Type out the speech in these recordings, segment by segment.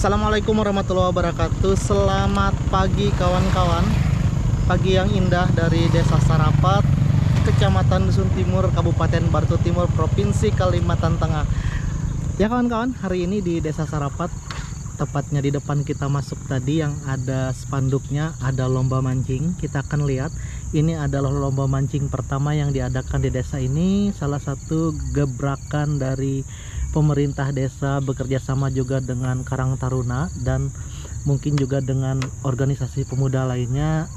Assalamualaikum warahmatullahi wabarakatuh. Selamat pagi kawan-kawan. Pagi yang indah dari Desa Sarapat, Kecamatan Dusun Timur, Kabupaten Bartu Timur, Provinsi Kalimantan Tengah. Ya kawan-kawan, hari ini di Desa Sarapat, tepatnya di depan kita masuk tadi yang ada spanduknya, ada lomba mancing. Kita akan lihat, ini adalah lomba mancing pertama yang diadakan di desa ini. Salah satu gebrakan dari pemerintah desa, bekerja sama juga dengan Karang Taruna dan mungkin juga dengan organisasi pemuda lainnya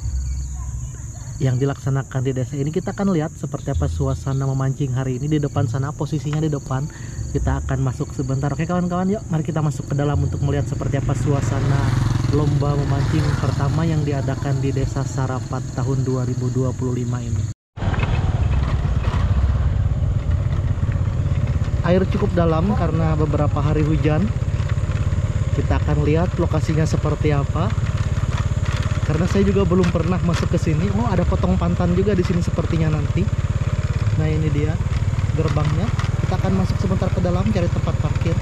yang dilaksanakan di desa ini. Kita akan lihat seperti apa suasana memancing hari ini. Di depan sana, posisinya di depan. Kita akan masuk sebentar. Oke kawan-kawan, yuk mari kita masuk ke dalam untuk melihat seperti apa suasana lomba memancing pertama yang diadakan di Desa Sarapat tahun 2025 ini. Air cukup dalam karena beberapa hari hujan. Kita akan lihat lokasinya seperti apa. Karena saya juga belum pernah masuk ke sini. Oh, ada potong pantan juga di sini sepertinya nanti. Nah, ini dia gerbangnya. Kita akan masuk sebentar ke dalam cari tempat parkir.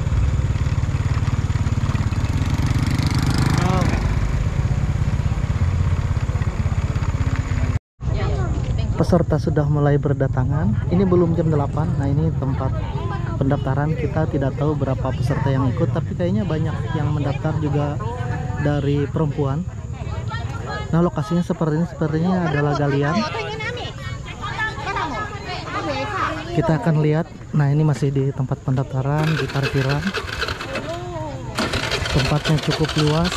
Peserta sudah mulai berdatangan. Ini belum jam 8. Nah, ini tempat pendaftaran. Kita tidak tahu berapa peserta yang ikut, tapi kayaknya banyak yang mendaftar juga dari perempuan. Nah, lokasinya seperti ini, sepertinya adalah galian. Kita akan lihat. Nah, ini masih di tempat pendaftaran, di parkiran. Tempatnya cukup luas.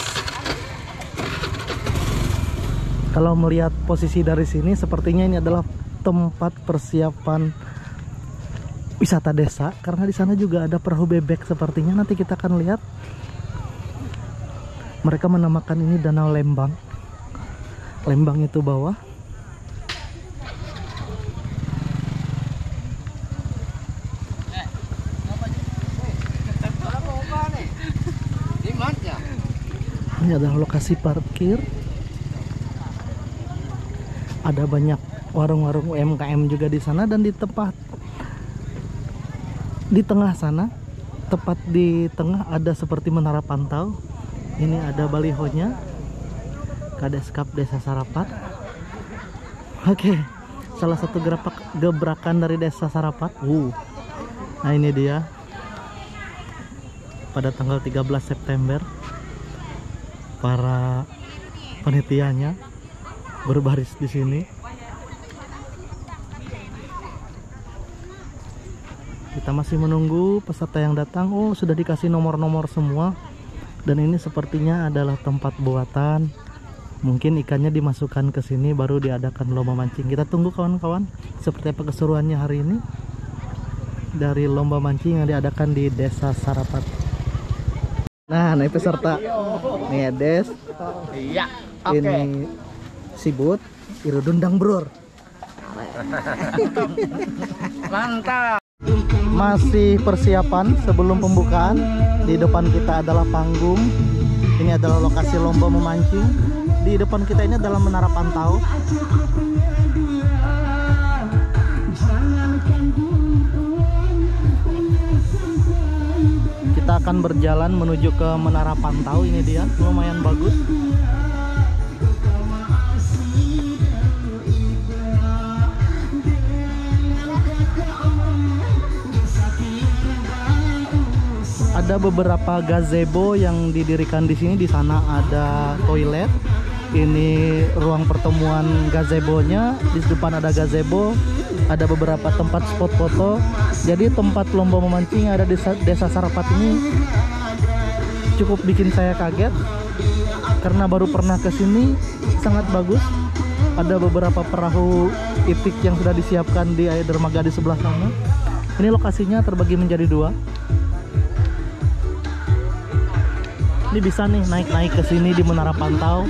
Kalau melihat posisi dari sini, sepertinya ini adalah tempat persiapan wisata desa, karena di sana juga ada perahu bebek sepertinya. Nanti kita akan lihat. Mereka menamakan ini Danau Lembang. Lembang itu bawah. Ini adalah lokasi parkir. Ada banyak warung-warung UMKM juga di sana, dan di tempat di tengah sana, tepat di tengah ada seperti menara pantau. Ini ada balihonya, Kadeskap Desa Sarapat. Oke, salah satu gebrakan dari Desa Sarapat. Nah, ini dia pada tanggal 13 September para panitianya berbaris di sini. Kita masih menunggu peserta yang datang. Oh, sudah dikasih nomor-nomor semua. Dan ini sepertinya adalah tempat buatan. Mungkin ikannya dimasukkan ke sini baru diadakan lomba mancing. Kita tunggu kawan-kawan seperti apa keseruannya hari ini dari lomba mancing yang diadakan di Desa Sarapat. Nah, ini peserta. Nih Des. Iya. Ini Sibut, Irudundang Brur. Mantap. Masih persiapan sebelum pembukaan. Di depan kita adalah panggung. Ini adalah lokasi lomba memancing. Di depan kita ini adalah menara pantau. Kita akan berjalan menuju ke menara pantau. Ini dia, lumayan bagus. Ada beberapa gazebo yang didirikan di sini. Di sana ada toilet. Ini ruang pertemuan gazebonya. Di depan ada gazebo. Ada beberapa tempat spot foto. Jadi tempat lomba memancing yang ada di Desa Sarapat ini cukup bikin saya kaget karena baru pernah ke sini. Sangat bagus. Ada beberapa perahu itik yang sudah disiapkan di air dermaga di sebelah sana. Ini lokasinya terbagi menjadi dua. Ini bisa nih naik-naik ke sini di menara pantau.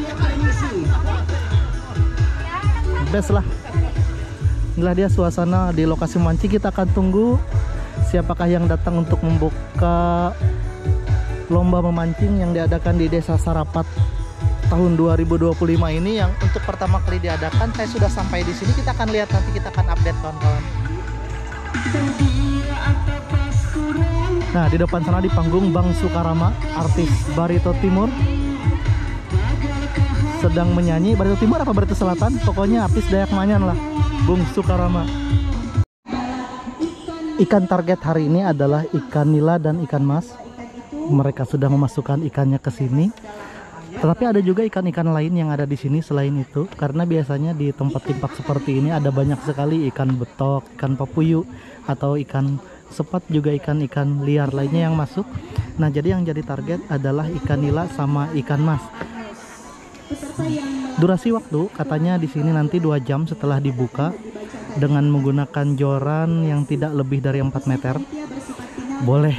Best lah. Inilah dia suasana di lokasi mancing. Kita akan tunggu siapakah yang datang untuk membuka lomba memancing yang diadakan di Desa Sarapat tahun 2025 ini, yang untuk pertama kali diadakan. Saya sudah sampai di sini. Kita akan lihat, nanti kita akan update kawan-kawan. Nah, di depan sana di panggung Bang Sukarama, artis Barito Timur, sedang menyanyi. Barito Timur apa Barito Selatan? Pokoknya artis Dayak Manyan lah, Bung Sukarama. Ikan target hari ini adalah ikan nila dan ikan mas. Mereka sudah memasukkan ikannya ke sini. Tetapi ada juga ikan-ikan lain yang ada di sini selain itu, karena biasanya di tempat-tempat seperti ini ada banyak sekali ikan betok, ikan papuyu, atau ikan sepat, juga ikan-ikan liar lainnya yang masuk. Nah, jadi yang jadi target adalah ikan nila sama ikan mas. Durasi waktu katanya di sini nanti 2 jam setelah dibuka dengan menggunakan joran yang tidak lebih dari 4 meter. Boleh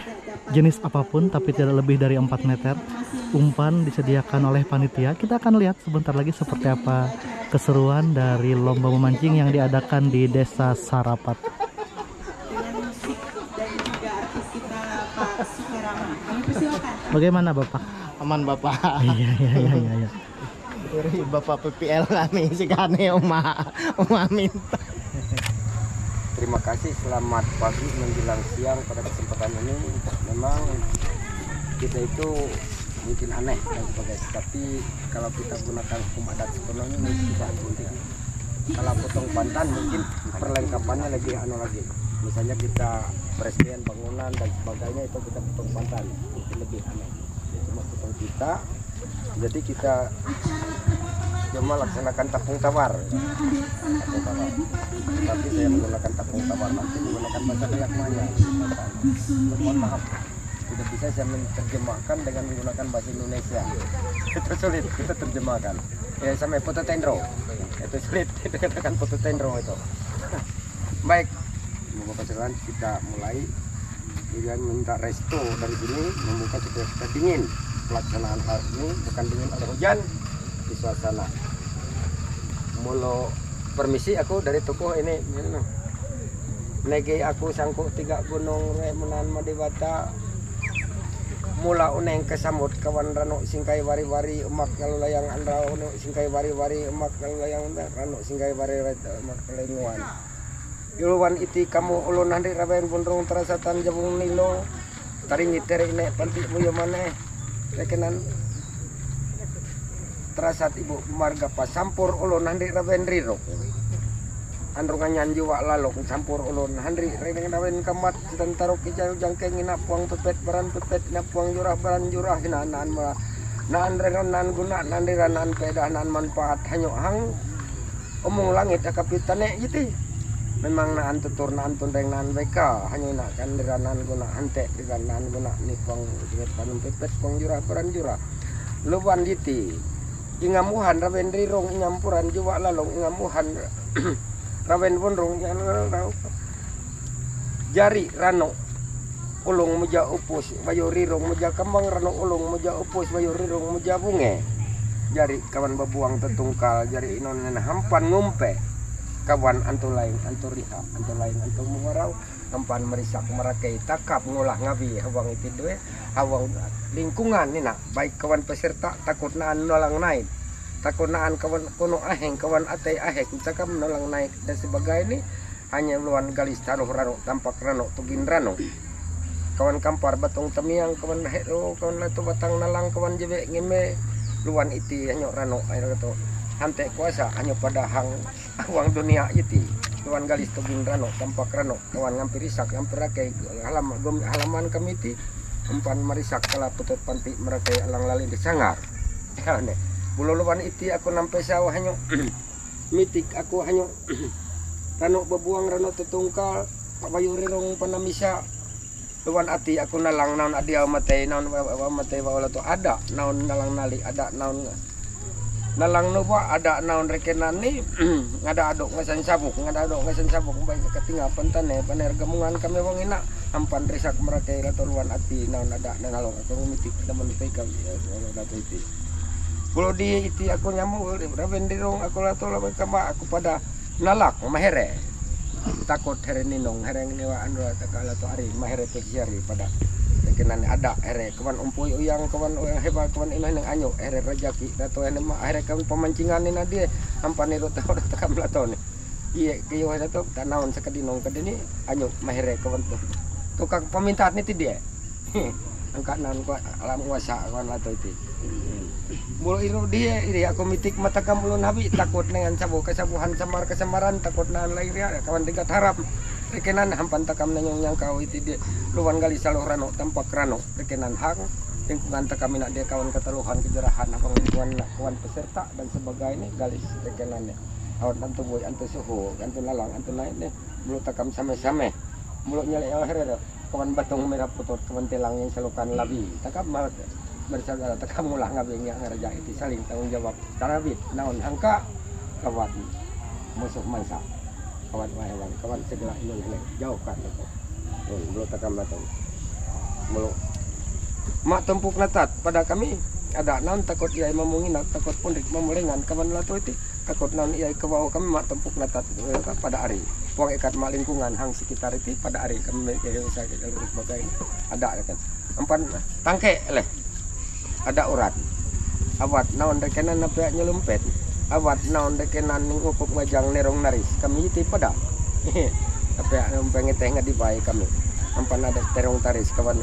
jenis apapun tapi tidak lebih dari 4 meter. Umpan disediakan oleh panitia. Kita akan lihat sebentar lagi seperti apa keseruan dari lomba memancing yang diadakan di Desa Sarapat. Bagaimana Bapak? Aman Bapak. Iya. Dari Bapak PPL kami si kane Oma minta. Terima kasih, selamat pagi menjelang siang pada kesempatan ini. Memang kita itu mungkin aneh dan sebagainya, tapi kalau kita gunakan hukum adat sepenuhnya ini tidak penting. Kalau potong pantan mungkin perlengkapannya lebih lagi. Misalnya kita presiden bangunan dan sebagainya itu kita potong pantan, mungkin lebih aneh. Cuma potong kita, jadi kita cuma laksanakan tapung tawar. Tapi saya menggunakan tapung tawar, nanti menggunakan bahasa Dayak Manyan. Mohon maaf, tidak bisa saya menerjemahkan dengan menggunakan bahasa Indonesia. Itu sulit kita terjemahkan. Ya sampai foto tendro, itu sulit kita katakan foto tendro itu. Baik, membuka jalan kita mulai dengan minta resto dari sini, membuka supaya kita dingin. Pelaksanaan hal ini bukan dingin ada hujan di suasana. Mulu permisi aku dari toko ini nege aku sangkut 3 gunung menan madewata mula uneng kesamut kawan rano singkai wari-wari emak ngalulayang andra uno singkai wari-wari emak ngalulayang rano singkai wari emak lenguan yuluwan iti kamu ulun handi raben bundrung terasatan jabung nilo taringi tere ine panti muyo maneh rekenan terasat ibu marga pasampur ulun handi raben riro andrungan jiwa lalok sampur ulun handri reng rawen kamat dan taruh kijau jangkeng ina puang pepet baran pepet ina puang jurah baran jurah ina nan naan renan guna nan diranan peda nan manfaat hanyok hang omong langit akapitane yiti memang naan tutur naan tundeng naan beka hanya ina kan diranan guna hante diranan guna ni puang jinget panum pepet puang jurah baran jurah luban yiti ingamuhan rawen rirong ingampuran jiwa lalong ingamuhan rawen bondrong jari rano ulung meja upus bayo rirong meja kembang rano ulung meja upus bayo rirong meja bunge jari kawan babuang tetungkal jari inon hampan ngumpe kawan antu lain antu riha antu lain antu muwarau hampan merisak merakai takap ngolah ngabi hawang itu due hawang lingkungan nina baik kawan peserta takut naan nolang naik takut naan kawan kuno aheng kawan atai aheng cakap menolong naik dan sebagainya hanya luan galis taruh rano tampak rano tugin rano kawan kampar batong tamiang kawan hero kawan latu batang nalang kawan jebek ngeme luan iti hanya rano air itu hante kuasa hanya pada hang awang dunia iti luan galis tugin rano tampak rano kawan ngampir risak ngampir rakai halaman kami iti umpan marisak kala putut panti merakai alang lali disangar bululuan iti aku nampai sawah hanya mitik aku hanya rano babuang rano tetungkal pabayu rirong panamisa luan ati aku nalang naon adia matay naon matay wala to ada naon nalang nali ada naon nalang nuba ada naon rekenan ni ngada adok ngasan sabuk baik ketinggal pentane paner gamungan kami wong ina ampan risak merakai rato luan ati naon ada nangalong aku mitik teman pegang dato iti kalau di iti aku nyamuk raven dirong aku lato lawan kama aku pada nalak mahere takut here ninong here ngewa anu takala to ari mahere teksiari pada kenan ada here kawan umpuy uyang kawan hebat kawan imah nang anyo here rejaki dato ene mah here kawan pemancingan ni dia ampan iro tahu takam lato ni iya kiyo dato tanaon sakadinong kadini anyo mahere kawan tukang pemintaat ni ti dia angkat nan ko alam kuasa kawan lato itu mulu iru dia iri aku mitik mata kamu nabi takut dengan sabu kesabuhan samar kesamaran takut nan lain ya kawan dekat harap rekenan hampan takam nanyong yang kau itu dia luan gali saluh rano tampak rano rekenan hang lingkungan takam nak dia kawan keteluhan kejerahan apa lingkungan kawan peserta dan sebagainya galis rekenannya awan antu boy antu suhu antu lalang antu naik nih mulut takam sama-sama mulut nyale akhirnya kawan batong merah putot kawan telang yang selukan labi takam mal bersaudara takam mulah ngabing yang ngerja itu saling tanggung jawab tarabit naon angka kawan musuh mangsa kawan hewan kawan segala ini jauhkan itu mulut takam batong mulut mak tempuk natat pada kami ada naon takut ia memunginat takut pundik memulengan kawan lato itu takut naon ia kebawa kami mak tempuk natat pada hari uang ikat mak lingkungan hang sekitar itu pada hari kami saya lurus bagai ada kan empan tangke leh ada urat awat naon dekenan nape nyelumpet awat naon dekenan ngupuk majang nerong naris kami itu pada tapi pengen teh ngadibai kami empan ada terong taris kawan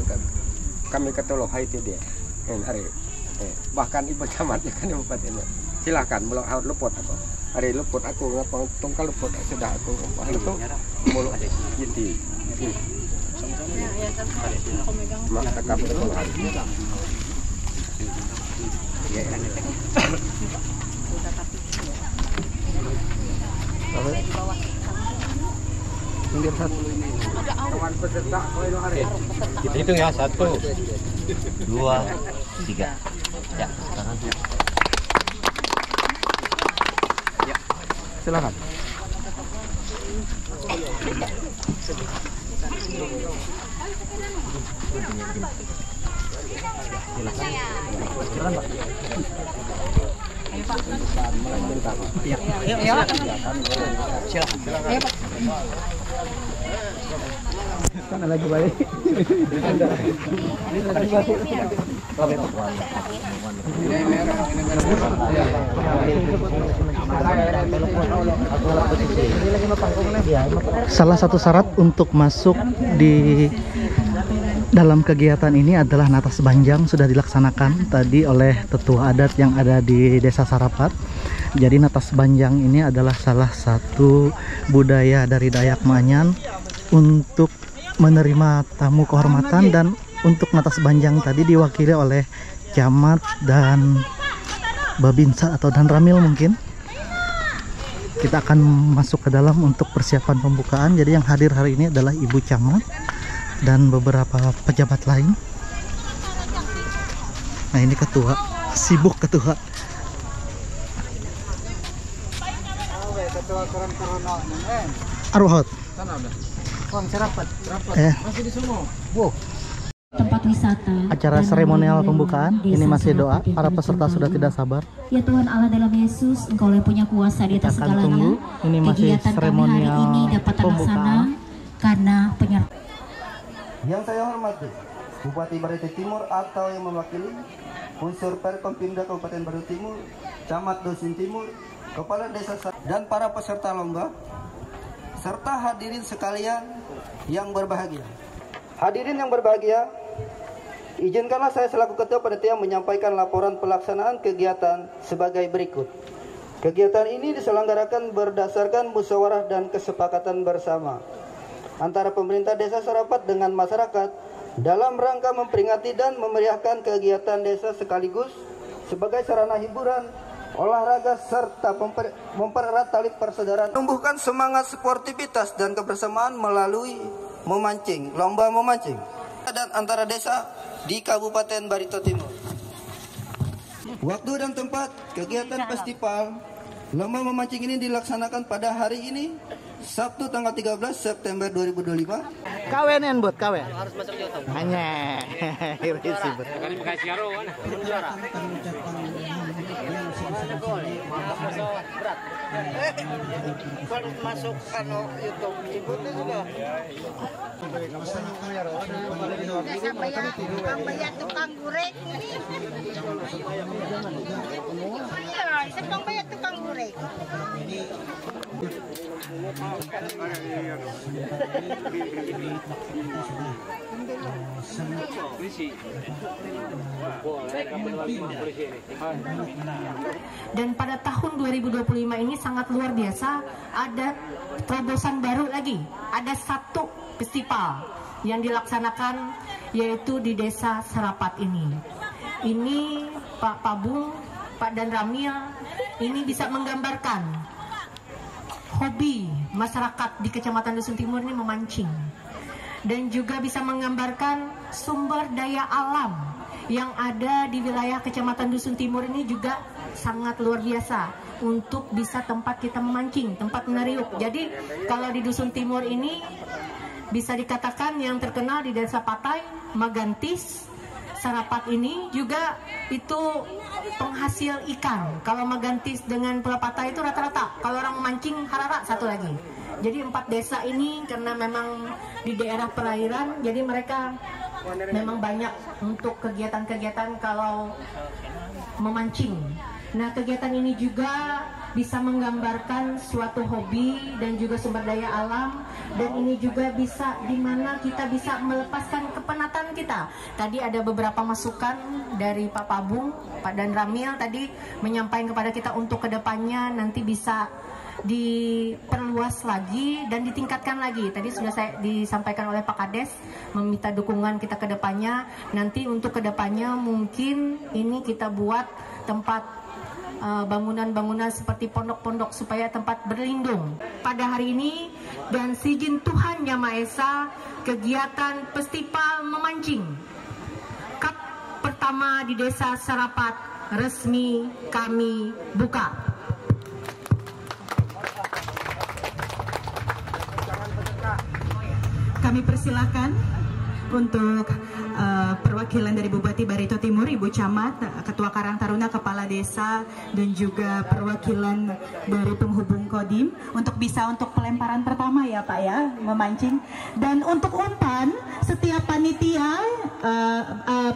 kami ketoloh itu dia hari bahkan ibu camatnya kan ini silakan belum harus luput apa hari luput aku ngapang tungkal luput sudah aku itu mulut jadi mak takam betul hari kawan peserta Kita hitung ya 1, 2, 3. Ya, sekarang. Ya, silakan. Sana lagi balik. Salah satu syarat untuk masuk di dalam kegiatan ini adalah natas banjang sudah dilaksanakan tadi oleh tetua adat yang ada di Desa Sarapat. Jadi natas banjang ini adalah salah satu budaya dari Dayak Ma'anyan untuk menerima tamu kehormatan, dan untuk natas banjang tadi diwakili oleh camat dan babinsa atau dan ramil mungkin. Kita akan masuk ke dalam untuk persiapan pembukaan. Jadi yang hadir hari ini adalah Ibu Camat dan beberapa pejabat lain. Nah, ini ketua, sibuk ketua. Arwahot. Tempat wisata. Acara seremonial pembukaan. Ini masih doa. Para peserta sudah tidak sabar. Ya Tuhan Allah dalam Yesus, Engkau yang punya kuasa di atas Kita akan segalanya. tunggu. Ini masih Kegiatan kami hari seremonial ini dapat terlaksana pembukaan. karena penyertaan. Yang saya hormati Bupati Barito Timur atau yang mewakili unsur Perkompimda Kabupaten Barito Timur, Camat Dosin Timur, Kepala Desa dan para peserta lomba, serta hadirin sekalian yang berbahagia. Hadirin yang berbahagia, izinkanlah saya selaku Ketua Panitia menyampaikan laporan pelaksanaan kegiatan sebagai berikut. Kegiatan ini diselenggarakan berdasarkan musyawarah dan kesepakatan bersama antara pemerintah Desa Sarapat dengan masyarakat dalam rangka memperingati dan memeriahkan kegiatan desa sekaligus sebagai sarana hiburan, olahraga serta mempererat tali persaudaraan, menumbuhkan semangat sportivitas dan kebersamaan melalui memancing, lomba memancing dan antara desa di Kabupaten Barito Timur. Waktu dan tempat kegiatan festival lomba memancing ini dilaksanakan pada hari ini, Sabtu tanggal 13 September 2025. Kawenan buat kawen. Harus masuk YouTube. Hanya. Sibuk. Masuk kano YouTube ibutnya juga. Sampai ya tukang gurek ini. Iya, sampai ya tukang gurek. Dan pada tahun 2025 ini sangat luar biasa, ada terobosan baru lagi. Ada satu festival yang dilaksanakan yaitu di Desa Sarapat ini. Ini Pak Pabung, Pak Dan Ramil ini bisa menggambarkan hobi masyarakat di Kecamatan Dusun Timur ini memancing, dan juga bisa menggambarkan sumber daya alam yang ada di wilayah Kecamatan Dusun Timur ini juga sangat luar biasa untuk bisa tempat kita memancing, tempat menariuk. Jadi kalau di Dusun Timur ini bisa dikatakan yang terkenal di Desa Patai, Magantis, Sarapat ini juga itu penghasil ikan. Kalau Magantis dengan Pulau Patai itu rata-rata, kalau orang memancing Harara satu lagi. Jadi 4 desa ini karena memang di daerah perairan, jadi mereka memang banyak untuk kegiatan-kegiatan kalau memancing. Nah, kegiatan ini juga bisa menggambarkan suatu hobi dan juga sumber daya alam, dan ini juga bisa dimana kita bisa melepaskan kepenatan kita. Tadi ada beberapa masukan dari Pak Pabung, Pak Dan Ramil tadi menyampaikan kepada kita untuk kedepannya nanti bisa diperluas lagi dan ditingkatkan lagi. Tadi sudah saya disampaikan oleh Pak Kades meminta dukungan kita ke depannya. Nanti untuk kedepannya mungkin ini kita buat tempat bangunan-bangunan seperti pondok-pondok supaya tempat berlindung. Pada hari ini dan sijin Tuhan Yang Maha Esa, kegiatan festival memancing Cup pertama di Desa Sarapat resmi kami buka. Kami persilakan untuk perwakilan dari Bupati Barito Timur, Ibu Camat, Ketua Karang Taruna, Kepala Desa, dan juga perwakilan dari penghubung Kodim untuk bisa untuk pelemparan pertama ya Pak ya, memancing. Dan untuk umpan, setiap panitia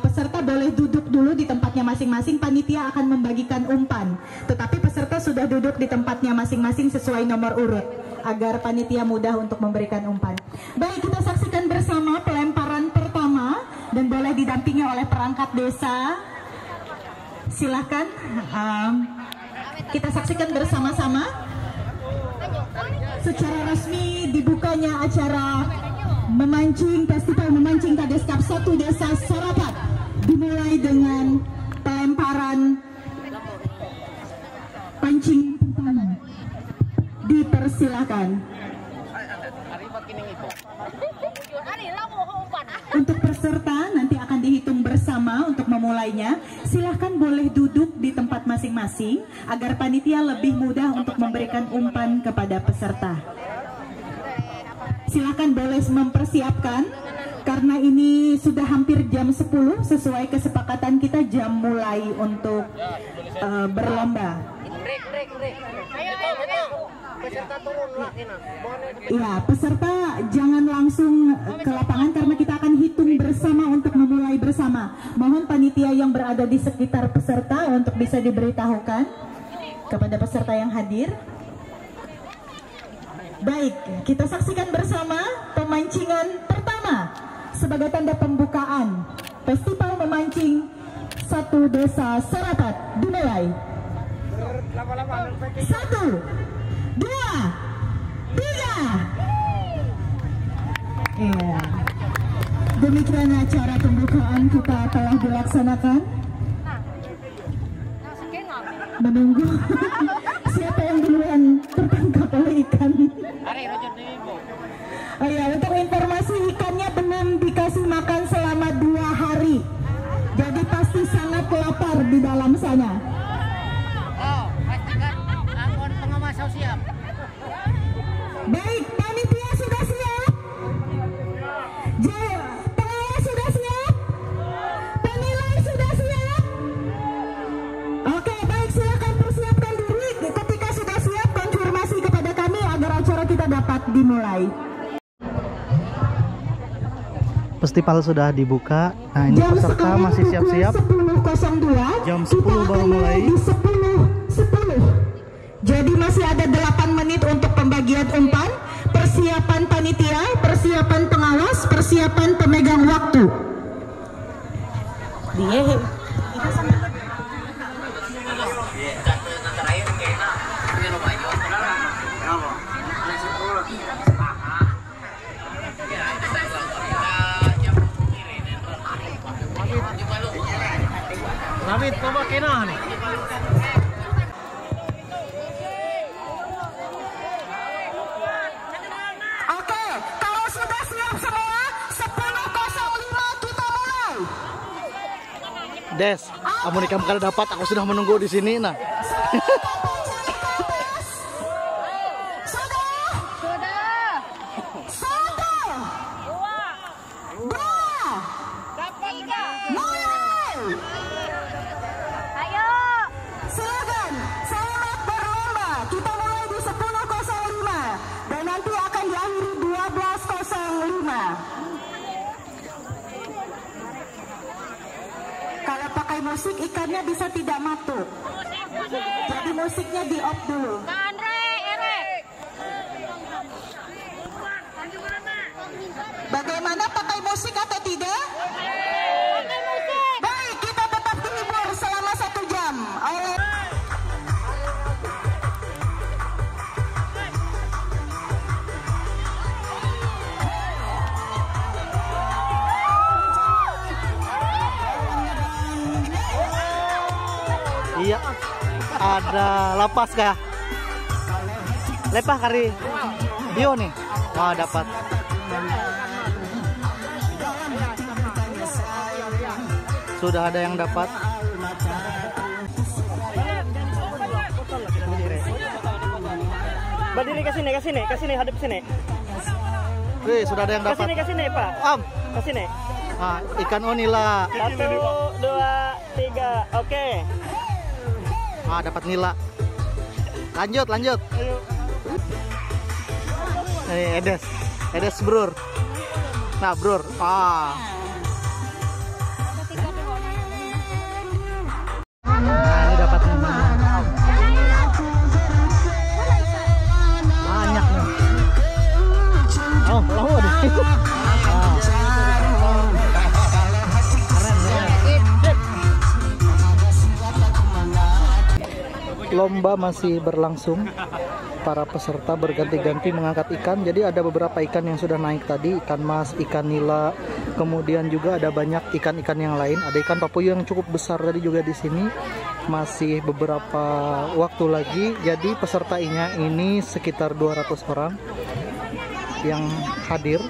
peserta boleh duduk dulu di tempatnya masing-masing. Panitia akan membagikan umpan, tetapi peserta sudah duduk di tempatnya masing-masing sesuai nomor urut agar panitia mudah untuk memberikan umpan. Baik, kita saksikan bersama pelemparan pertama dan boleh didampingi oleh perangkat desa. Silahkan kita saksikan bersama-sama secara resmi dibukanya acara memancing, festival memancing Kades Cup 1 Desa Sarapat, dimulai dengan pelemparan pancing pertama. Dipersilakan. Untuk peserta nanti akan dihitung bersama untuk memulainya. Silahkan boleh duduk di tempat masing-masing agar panitia lebih mudah untuk memberikan umpan kepada peserta. Silahkan boleh mempersiapkan karena ini sudah hampir jam 10 sesuai kesepakatan kita jam mulai untuk berlomba. Ya, peserta jangan langsung ke lapangan karena kita akan hitung bersama untuk memulai bersama. Mohon panitia yang berada di sekitar peserta untuk bisa diberitahukan kepada peserta yang hadir. Baik, kita saksikan bersama pemancingan pertama sebagai tanda pembukaan Festival Memancing 1 Desa Sarapat dimulai. 1, 2, 3. Ya. Demikian acara pembukaan kita telah dilaksanakan. Menunggu siapa yang duluan tertangkap oleh ikan. Oh ya, untuk informasi ikannya belum dikasih makan selama 2 hari. Jadi pasti sangat lapar di dalam sana. Baik, panitia sudah siap? Pengawas sudah siap? Penilai sudah siap? Oke, baik, silakan persiapkan diri. Ketika sudah siap, konfirmasi kepada kami agar acara kita dapat dimulai. Festival sudah dibuka. Nah, ini peserta masih siap-siap. Jam 10 baru mulai. Di 10. Jadi masih ada 8 menit untuk pembagian umpan. persiapan panitia, persiapan pengawas, persiapan pemegang waktu. Ramit, coba kena nih. Oke, kalau sudah siap semua, 10.05 kita mulai. Des, amun ikam kada dapat, aku sudah menunggu di sini nah. Silakan, selamat berlomba. Kita mulai di 10.05 dan nanti akan diakhiri 12.05. Kalau pakai musik ikannya bisa tidak matut. Jadi musiknya di off dulu. Bagaimana, pakai musik atau tidak? Baik, kita tetap dihibur selama 1 jam oleh Iya, ada lapas kah? Lepah kari Dio nih. Wah, dapat. Sudah ada yang dapat. Berdiri ke sini, hadap sini. Wih, sudah ada yang dapat. Ke sini, Pak. Ke sini. Nah, ikan onila. 1, 2, 3. Oke. Ah, dapat nila. Lanjut. Edes brur. Nah, brur. Nah, ini dapat banyak nih. Oh, lalu ada. Lomba masih berlangsung. Para peserta berganti-ganti mengangkat ikan. Jadi ada beberapa ikan yang sudah naik tadi, ikan mas, ikan nila, kemudian juga ada banyak ikan-ikan yang lain. Ada ikan papuyu yang cukup besar tadi juga di sini. Masih beberapa waktu lagi. Jadi pesertanya ini sekitar 200 orang yang hadir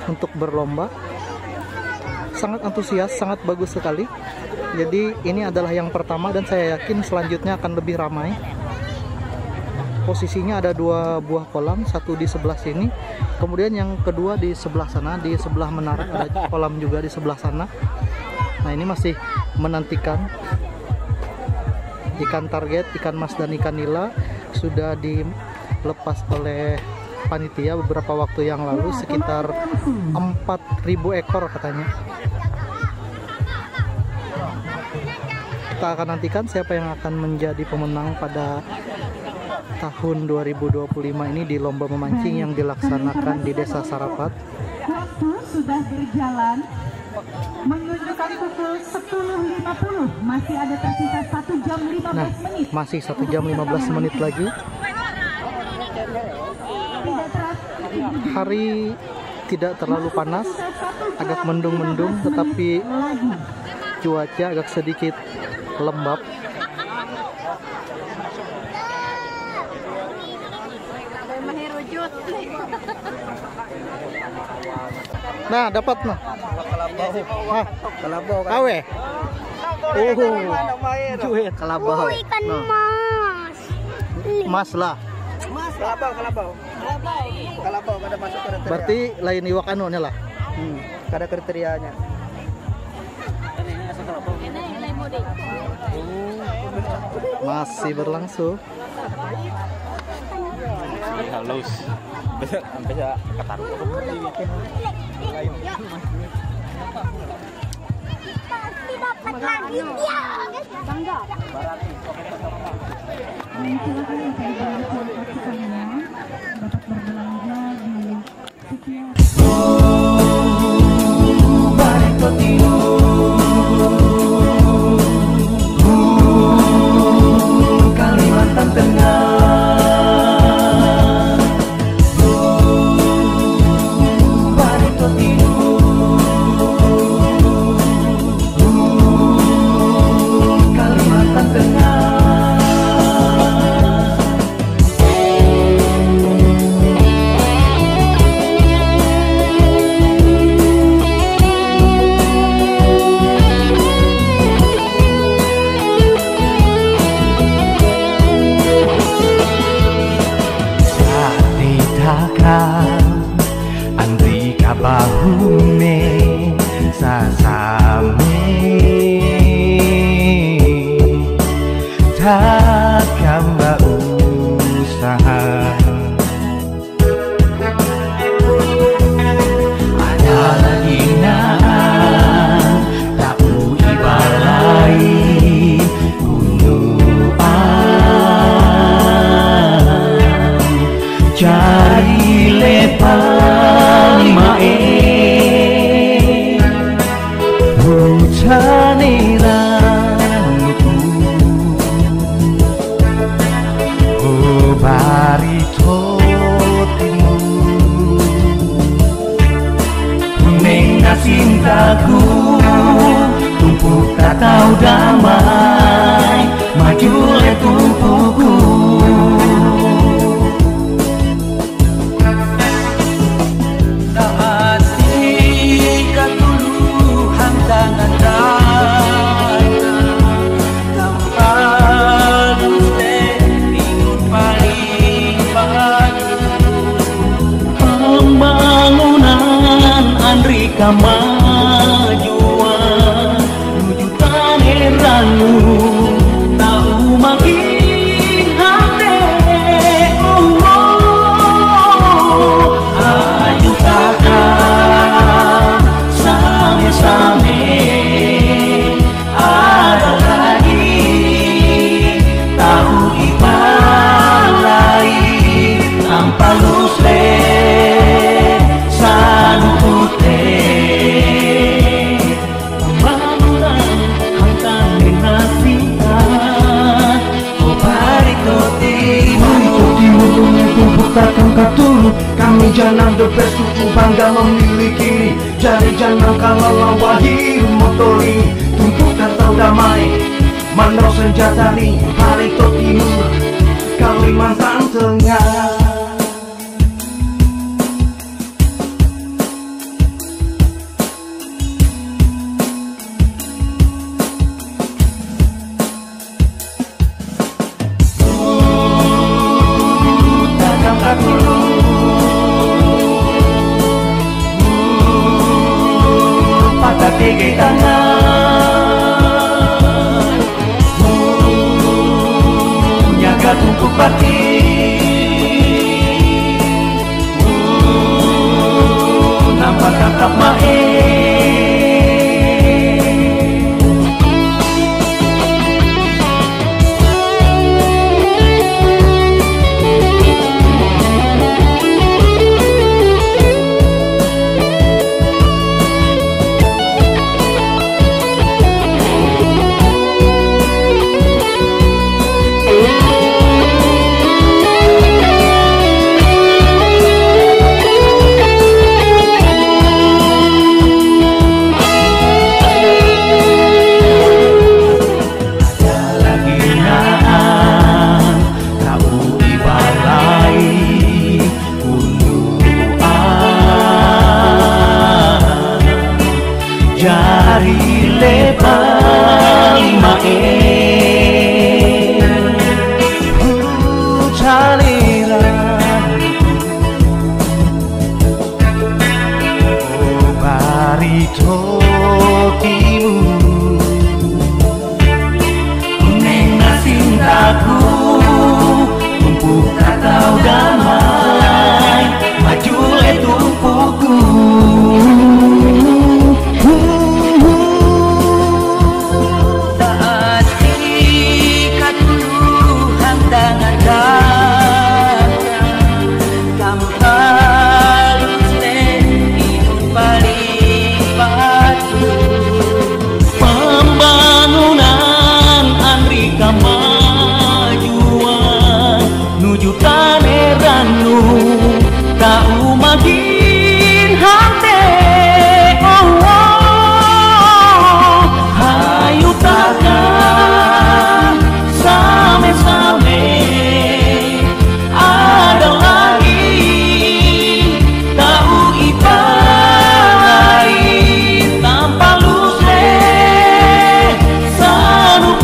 untuk berlomba. Sangat antusias, sangat bagus sekali. Jadi ini adalah yang pertama dan saya yakin selanjutnya akan lebih ramai. Posisinya ada 2 buah kolam, satu di sebelah sini, kemudian yang kedua di sebelah sana, di sebelah menara ada kolam juga di sebelah sana. Nah, ini masih menantikan ikan target, ikan mas dan ikan nila sudah dilepas oleh panitia beberapa waktu yang lalu, sekitar 4.000 ekor katanya. Kita akan nantikan siapa yang akan menjadi pemenang pada tahun 2025 ini di lomba memancing yang dilaksanakan di Desa Sarapat. waktu sudah berjalan menunjukkan pukul 10.50. Masih ada tersisa 1 jam 15 Nah, menit. masih 1 jam 15 menit lagi. Hari tidak terlalu panas, agak mendung-mendung, tetapi cuaca agak sedikit lembab. Nah, dapat nah. Hah, Kalabau kan. kawe. Cuit Kalabau. Ikan Nah. mas. Mas lah. Kalabau. Kada masuk kriteria. Berarti lain iwak anu nya lah. Kada kriterianya. Masih berlangsung. Halus. Sampai saya ketaruh. Pasti dapat lagi dia. Bangga. Silakan untuk saksikannya dapat berbelanja takkan berusaha. Adalah hinaan tak ibalai gunduan cari lepang mae hujanirangku oh barito timur nengah cintaku tumpuk tak tahu damai maju le tumpuku kemajuan wujudan heranmu tahu makin hati ayo takkan same-same ada lagi tahu ibalai tanpa lusle sanu putih takkan ketulu kami jangan the best suku bangga memiliki jari jangan kalau lawahi motori tuntut atau damai manro senjata nih Barito Timur Kalimantan Tengah. Tiga tangan jaga tumpuk pati nampak tatap mae jari lebar mae hujanirangku oh Barito Timur nengah cintaku tumpuk tak tahu damai maju le tumpuku kemajuan nuju taneranu tahu makin hati hayu takkan same-same ada lagi tahu ibalai tanpa lusle sanu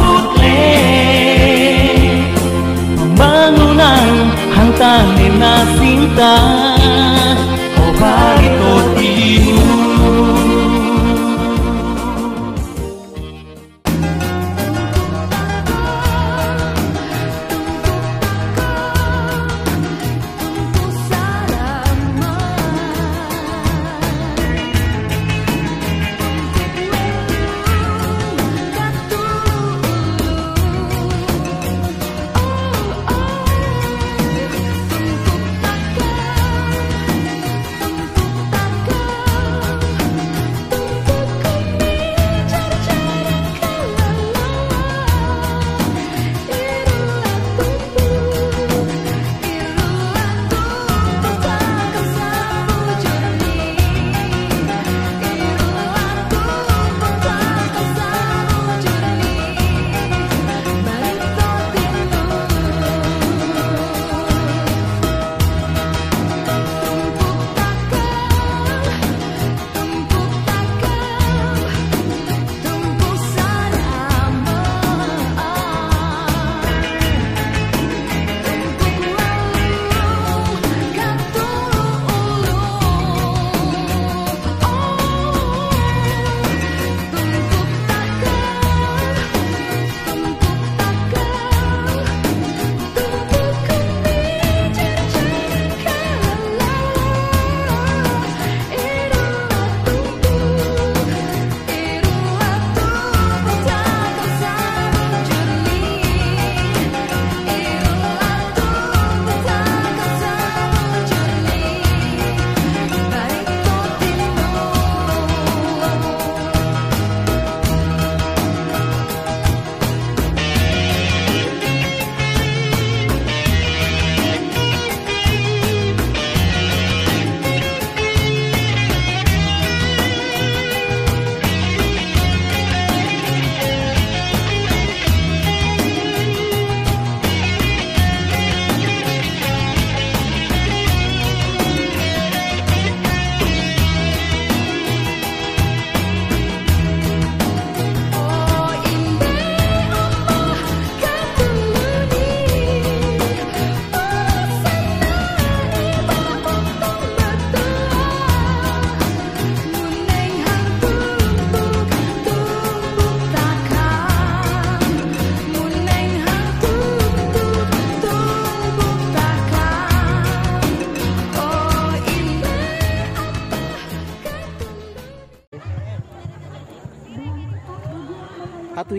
bangunan hantar nena cinta oh Barito Timur.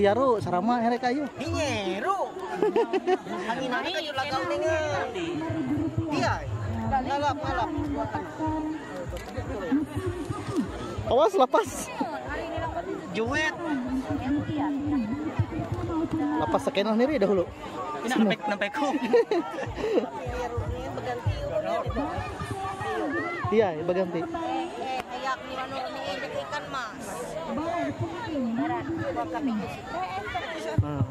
Jaro sarama herek ayo. Hinyeru. Angin aja kayu lagau dengan. Iya. Ngalap. Awas lapas. Juwet. Lapas sekenah niri dahulu. Nampak ku. Iya, berganti. Kayak ni mano ni ikan mas. Nah.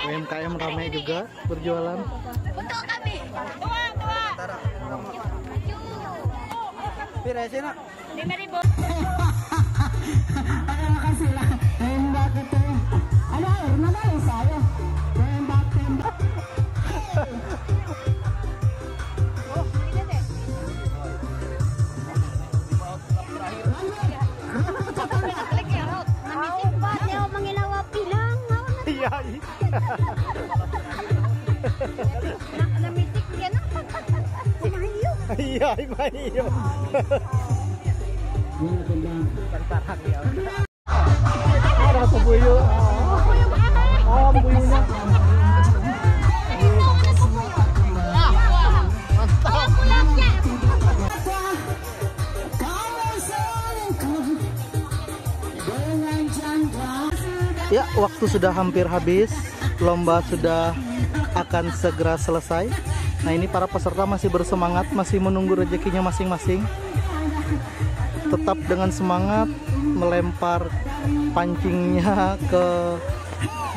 UMKM ramai juga berjualan. Untuk kami. Tua. Pirasena. 5.000. Makasih lah. Tembak itu. Ada air mana saya? Tembak. Iya. Iya, iya. Ada buyu. Oh, buyunya. Ya, waktu sudah hampir habis, lomba sudah akan segera selesai. Nah, ini para peserta masih bersemangat, masih menunggu rezekinya masing-masing. Tetap dengan semangat melempar pancingnya ke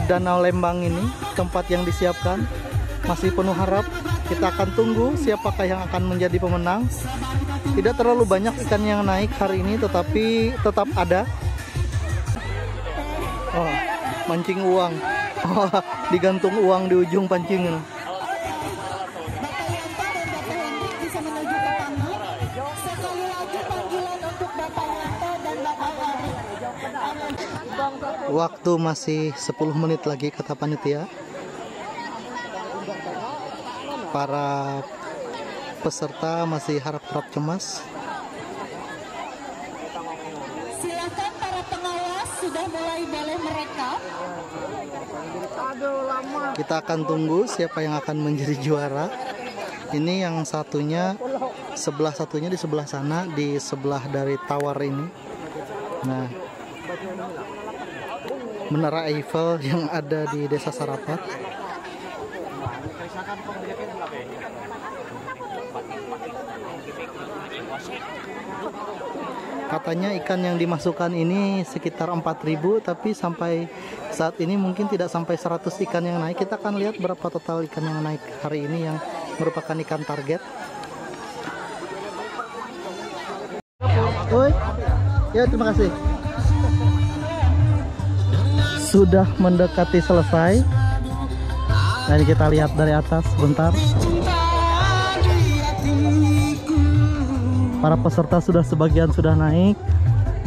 Danau Lembang ini, tempat yang disiapkan. Masih penuh harap, kita akan tunggu siapakah yang akan menjadi pemenang. Tidak terlalu banyak ikan yang naik hari ini, tetapi tetap ada. Oh, mancing uang. Oh, digantung uang di ujung pancingnya. Waktu masih 10 menit lagi kata panitia. Para peserta masih harap-harap cemas. Silakan para pengawas sudah mulai boleh merekam. Kita akan tunggu siapa yang akan menjadi juara. Ini yang satunya, sebelah satunya di sebelah sana, di sebelah dari tower ini. Nah, Menara Eiffel yang ada di Desa Sarapat. Katanya ikan yang dimasukkan ini sekitar 4.000, tapi sampai saat ini mungkin tidak sampai 100 ikan yang naik. Kita akan lihat berapa total ikan yang naik hari ini yang merupakan ikan target. Oi, ya terima kasih. Sudah mendekati selesai. Nah, ini kita lihat dari atas bentar. Para peserta sudah sebagian sudah naik,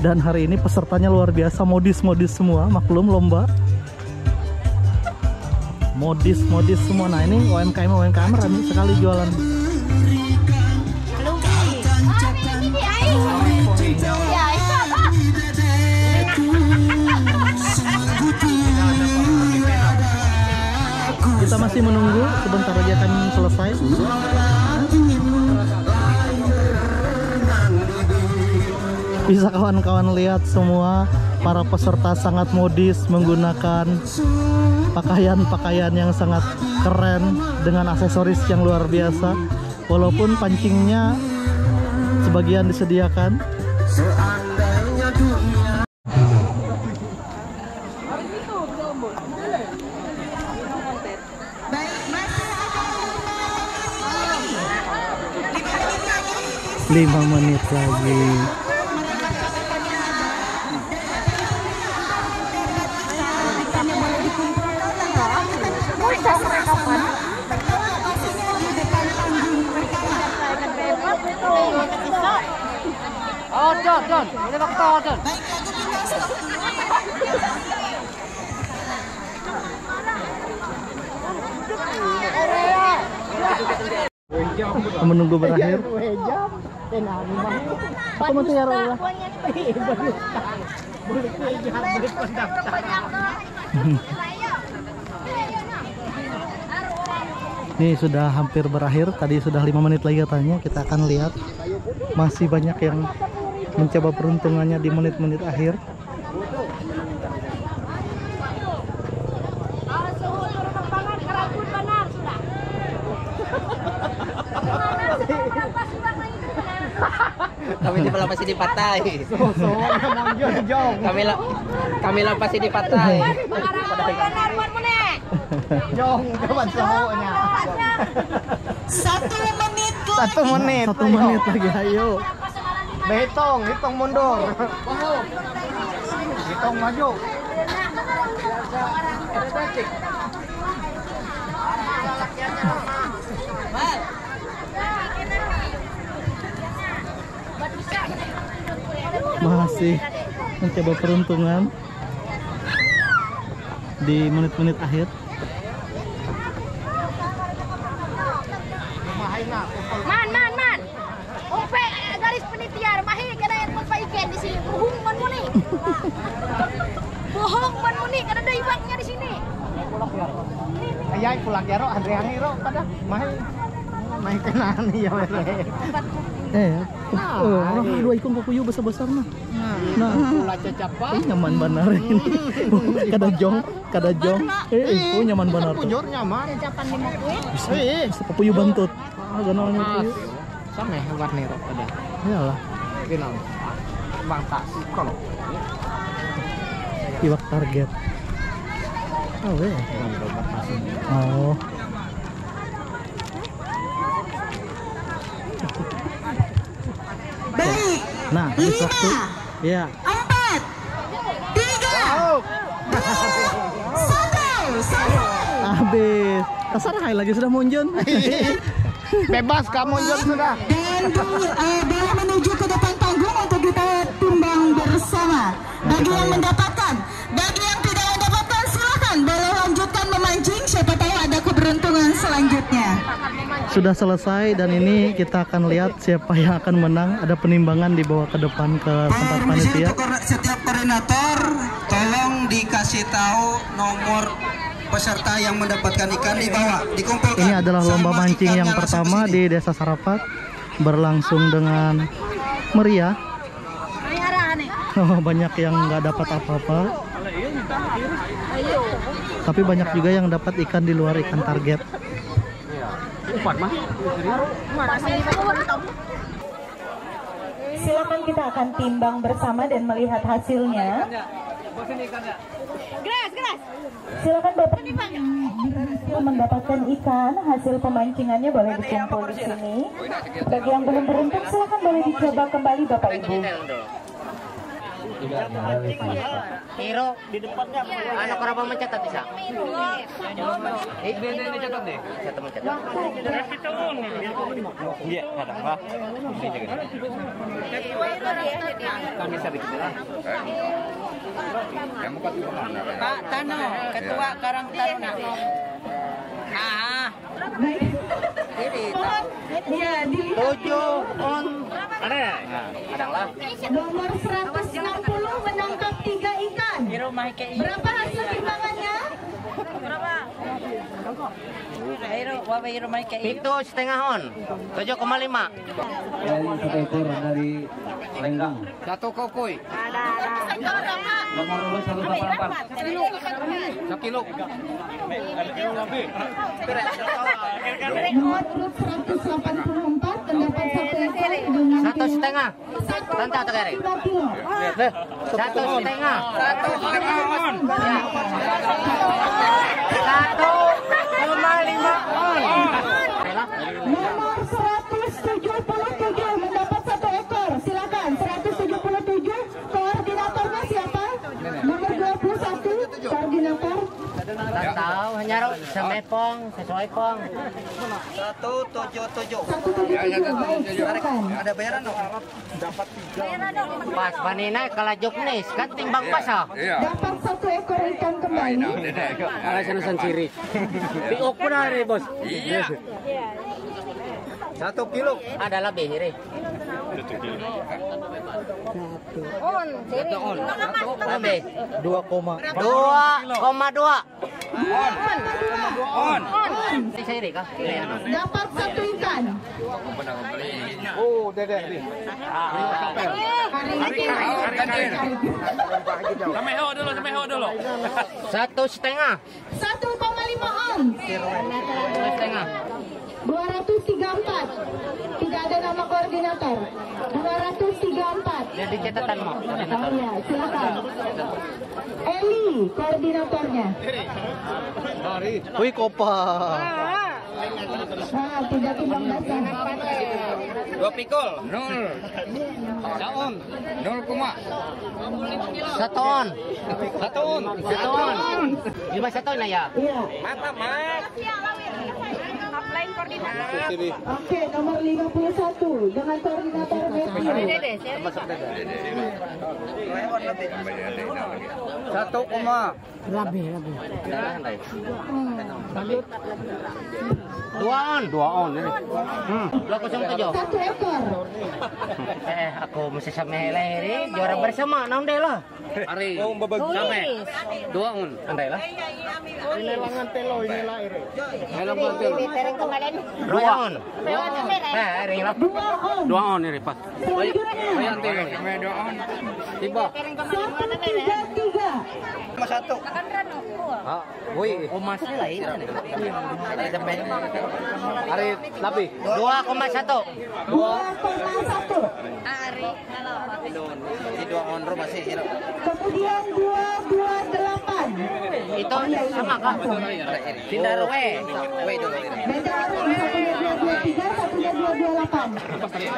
dan hari ini pesertanya luar biasa, modis-modis semua, maklum lomba. Modis-modis semua. Nah, ini UMKM ramai sekali jualan. Kita masih menunggu, sebentar lagi akan selesai. Bisa kawan-kawan lihat semua para peserta sangat modis menggunakan pakaian-pakaian yang sangat keren dengan aksesoris yang luar biasa. Walaupun pancingnya sebagian disediakan. Lima menit lagi. Oh, John, ini bakal John. Menunggu berakhir. Aku mau tiara. Ini sudah hampir berakhir, tadi sudah 5 menit lagi katanya. Kita akan lihat masih banyak yang mencoba peruntungannya di menit-menit akhir. Kami lah pasti dipatahi. Kami lah pasti dipatahi. Jong, kapan sohonya? 1 menit lagi. 1 menit. 1 menit lagi, ayo. Hitung mundur. Hitung maju. Masih mencoba peruntungan di menit-menit akhir. Man. Umpe garis penitiar mahi kada yang ikan di sini. Bohong man mo ni. Bohong man mo ni kada ada ibaknya di sini. Ayay pulang jaro Andre Hangiro kada mahi kenaan ya wele. Dua ikon kukuyu besar-besar nah. Pula cecapa. Nyaman benar ini. Kada jong. Nyaman benar. Pujur nyaman. Cacapan 5 kuit. Bisa kukuyu bantut. Ganalnya kukuyu. Sama warna rok ada. Iyalah. Kenal. Bangsa kalau. Iwak target. Oh. Baik. Nah, habis waktu. Ya. 4, 3, 1. Habis. Kasar hai lagi sudah munjun. Bebas kamu Jon sudah. Dan boleh menuju ke depan panggung untuk kita timbang bersama. Bagi yang mendapatkan, bagi yang tidak mendapatkan silakan boleh lanjutkan memancing. Siapa tahu ada keberuntungan selanjutnya. Sudah selesai dan ini kita akan lihat siapa yang akan menang. Ada penimbangan dibawa ke depan ke tempat panitia. Setiap koordinator tolong dikasih tahu nomor peserta yang mendapatkan ikan di bawah, dikumpulkan. Ini adalah lomba mancing yang pertama di Desa Sarapat, berlangsung dengan meriah. Banyak yang nggak dapat apa-apa, tapi banyak juga yang dapat ikan di luar ikan target. Silakan kita akan timbang bersama dan melihat hasilnya. Silakan Bapak berhasil mendapatkan ikan, hasil pemancingannya boleh dikumpul di sini. Bagi yang belum beruntung silakan boleh dicoba kembali Bapak Ibu. Hero di depannya. Anak orang mencatat bisa. Ini catat deh. Satu mencatat. Iya, ada apa? Kan bisa bikin lah. Pak Tano, Ketua Karang Taruna. Ya, di 7 on. Ada lah. Nomor 160 menangkap 3 ikan. Berapa hasil timbangannya? Itu setengah on. 7,5. Dari 1 ekor dari Lenggang. 1 kokoi. Nomor 188. 1 kilo. Nomor 184 mendapat 1 ekor dengan 1,5. Tante atau kere? 2 kilo. 1,5. 1,5 on. 1,5 on. Nomor 177 mendapat 1 ekor. Silakan 177. Koordinatornya siapa? Nomor 21 koordinator. Tak tahu hanya semepong, sesuai pong. 177. 177. Silakan. Ada bayaran dong? Dapat 3. Pas panina kalajok nis kan timbang pas ah. Dapat 1 ekor ikan kembali. Alasan sendiri. Piok pun hari bos. Iya. 1 kilo. Ada lebih ini. Dapat 1 ikan. Oh, dede. Sameho dulu. 1,5. 1,5 ons. 234. Tidak ada nama koordinator. 234. Jadi catatan mau Oh ya, silakan. Eli koordinatornya. Wih, kopa. Nah, tidak timbang basah. 2 pikul. 0. Saon. 0, 1 on. 1 on. 1 on. 51 na ya. Iya. Mantap, Mas. Oke, nomor 51 dengan koordinator Matthew. 1, Dua on. 207. 1 ekor. Aku mesti sama Heli juara bersama naon deh lah. Ari. Sampai 2 on. Andai lah. Ini langan telo ini lahir. Dua on. Ring lah. 2 on. 2 on ini pas. Selanjutnya Telo. 2 on. Tiba. 133. 1. Woi, emasnya lah itu. Ari lebih. 2,1. 2,1. Di 2 on rumah sih. Kemudian 228. Itu sama kah? Pindah we. We dulu. Beda orang, satunya 223, satunya 228.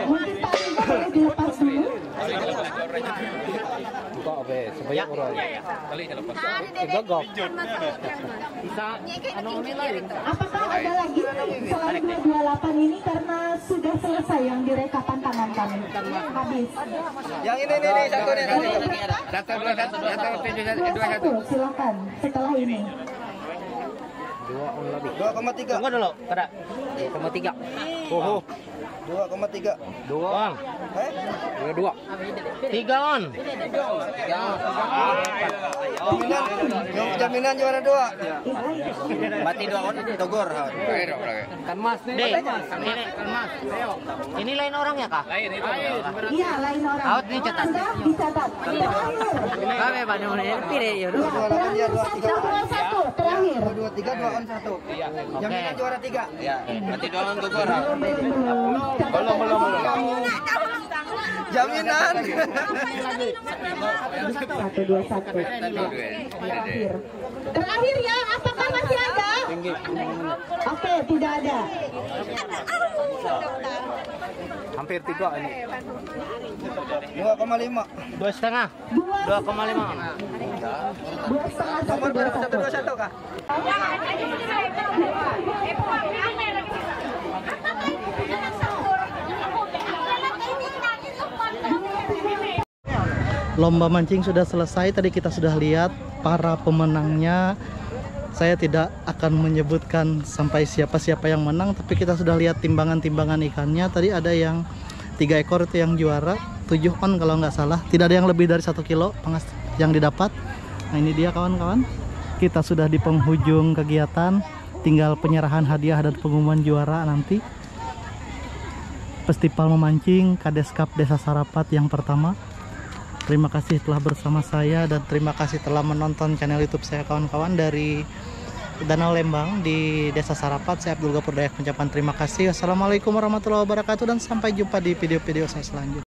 Mungkin Pak Riza boleh dilepas dulu. Sebanyak orang. Gagap. Apakah ada lagi selain 228 ini karena sudah selesai yang direkapan tangan kami? Habis. Yang ini satu nih. 221, silakan setelah ini. 2,3. Tunggu dulu, pada 2,3. Oh. 2,3. 2 on. 2. 3 on. Jaminan juara 2. Mati 2 on Togor. Kan Mas nih. Kan Mas. Ini lain orang ya, Kak? Iya, lain orang. Out dicatat. Sudah dicatat. Kami pada mulai pilih ya. Terakhir 121, terakhir. 223, 2 on 1. Jaminan juara 3. Iya. Mati 2 on Togor. Belum. Jaminan. 121. Terakhir. Terakhir ya, apakah masih ada? Oke, tidak ada. Hampir 3 ini. 2,5. 2,5. 2,5. 2,5. Kak. Lomba mancing sudah selesai. Tadi kita sudah lihat para pemenangnya. Saya tidak akan menyebutkan sampai siapa-siapa yang menang, tapi kita sudah lihat timbangan-timbangan ikannya. Tadi ada yang 3 ekor itu yang juara, 7 on kalau nggak salah. Tidak ada yang lebih dari 1 kilo yang didapat. Nah, ini dia kawan-kawan. Kita sudah di penghujung kegiatan. Tinggal penyerahan hadiah dan pengumuman juara nanti. Festival memancing Kades Cup Desa Sarapat yang pertama. Terima kasih telah bersama saya dan terima kasih telah menonton channel YouTube saya kawan-kawan dari Danau Lembang di Desa Sarapat. Saya Abdul Ghafur Dayak mengucapkan terima kasih. Wassalamualaikum warahmatullahi wabarakatuh dan sampai jumpa di video-video saya selanjutnya.